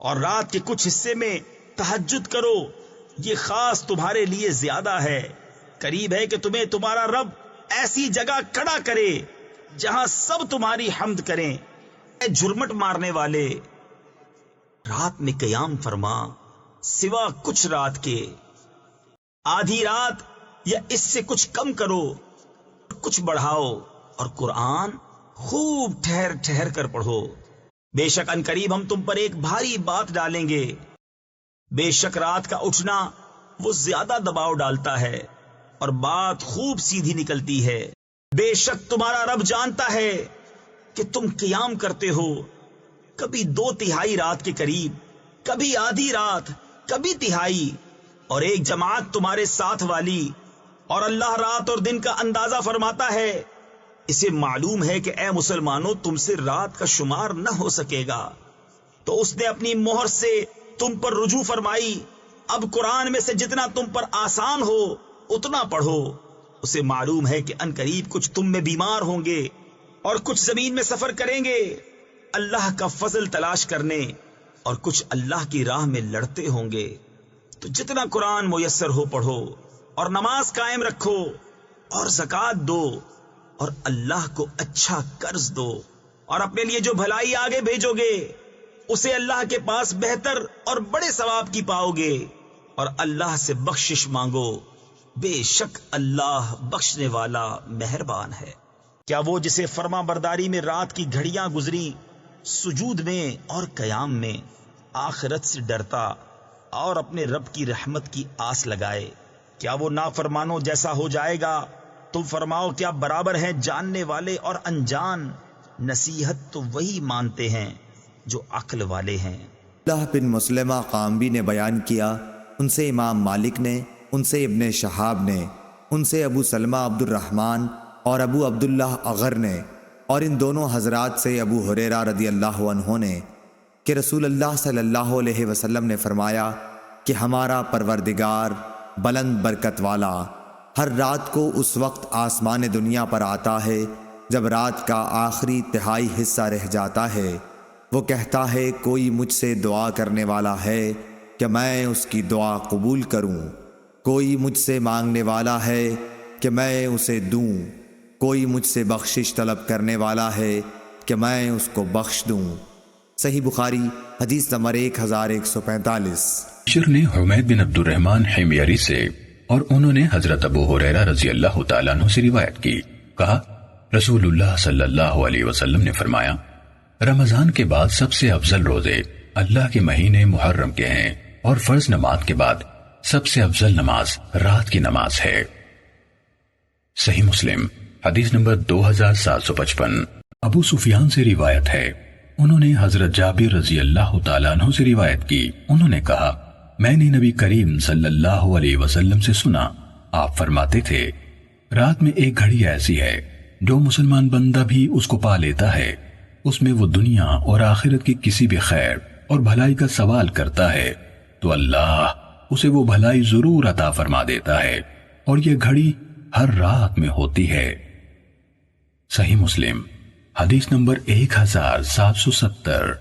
اور رات کے کچھ حصے میں تہجد کرو، یہ خاص تمہارے لیے زیادہ ہے، قریب ہے کہ تمہیں تمہارا رب ایسی جگہ کھڑا کرے جہاں سب تمہاری حمد کریں۔ اے جھرمٹ مارنے والے، رات میں قیام فرما سوا کچھ رات کے، آدھی رات یا اس سے کچھ کم کرو، کچھ بڑھاؤ، اور قرآن خوب ٹھہر ٹھہر کر پڑھو۔ بے شک ان قریب ہم تم پر ایک بھاری بات ڈالیں گے۔ بے شک رات کا اٹھنا وہ زیادہ دباؤ ڈالتا ہے اور بات خوب سیدھی نکلتی ہے۔ بے شک تمہارا رب جانتا ہے کہ تم قیام کرتے ہو، کبھی 2/3 رات کے قریب، کبھی آدھی رات، کبھی تہائی، اور ایک جماعت تمہارے ساتھ والی، اور اللہ رات اور دن کا اندازہ فرماتا ہے۔ اسے معلوم ہے کہ اے مسلمانوں تم سے رات کا شمار نہ ہو سکے گا، تو اس نے اپنی مہر سے تم پر رجوع فرمائی۔ اب قرآن میں سے جتنا تم پر آسان ہو اتنا پڑھو۔ اسے معلوم ہے کہ ان قریب کچھ تم میں بیمار ہوں گے اور کچھ زمین میں سفر کریں گے اللہ کا فضل تلاش کرنے، اور کچھ اللہ کی راہ میں لڑتے ہوں گے۔ تو جتنا قرآن میسر ہو پڑھو، اور نماز قائم رکھو، اور زکوٰۃ دو، اور اللہ کو اچھا قرض دو، اور اپنے لیے جو بھلائی آگے بھیجو گے اسے اللہ کے پاس بہتر اور بڑے ثواب کی پاؤ گے، اور اللہ سے بخشش مانگو، بے شک اللہ بخشنے والا مہربان ہے۔ کیا وہ جسے فرما برداری میں رات کی گھڑیاں گزری، سجود میں اور قیام میں، آخرت سے ڈرتا اور اپنے رب کی رحمت کی آس لگائے، کیا وہ نافرمانوں جیسا ہو جائے گا؟ تم فرماؤ کیا برابر ہیں جاننے والے اور انجان؟ نصیحت تو وہی مانتے ہیں جو عقل والے ہیں۔ اللہ بن مسلمہ قامبی نے بیان کیا، ان سے امام مالک نے، ان سے ابن شہاب نے، ان سے ابو سلمہ عبد الرحمن اور ابو عبداللہ اغر نے، اور ان دونوں حضرات سے ابو ہریرہ رضی اللہ عنہ نے، کہ رسول اللہ صلی اللہ علیہ وسلم نے فرمایا کہ ہمارا پروردگار بلند برکت والا ہر رات کو اس وقت آسمان دنیا پر آتا ہے جب رات کا آخری تہائی حصہ رہ جاتا ہے۔ وہ کہتا ہے کوئی مجھ سے دعا کرنے والا ہے کہ میں اس کی دعا قبول کروں، کوئی مجھ سے مانگنے والا ہے کہ میں اسے دوں، کوئی مجھ سے بخشش طلب کرنے والا ہے کہ میں اس کو بخش دوں۔ صحیح بخاری حدیث نمبر 1145۔ بشر نے حمید بن عبد الرحمن حمیری سے اور انہوں نے حضرت ابو ہریرہ رضی اللہ تعالیٰ عنہ سے روایت کی، کہا رسول اللہ صلی اللہ علیہ وسلم نے فرمایا رمضان کے بعد سب سے افضل روزے اللہ کے مہینے محرم کے ہیں، اور فرض نماز کے بعد سب سے افضل نماز رات کی نماز ہے۔ صحیح مسلم حدیث نمبر 2755۔ ابو سفیان سے روایت ہے، انہوں نے حضرت جابر رضی اللہ تعالیٰ عنہ سے روایت کی، انہوں نے کہا میں نے نبی کریم صلی اللہ علیہ وسلم سے سنا، آپ فرماتے تھے رات میں ایک گھڑی ایسی ہے جو مسلمان بندہ بھی اس کو پا لیتا ہے، اس میں وہ دنیا اور آخرت کی کسی بھی خیر اور بھلائی کا سوال کرتا ہے تو اللہ اسے وہ بھلائی ضرور عطا فرما دیتا ہے، اور یہ گھڑی ہر رات میں ہوتی ہے۔ صحیح مسلم حدیث نمبر 1770۔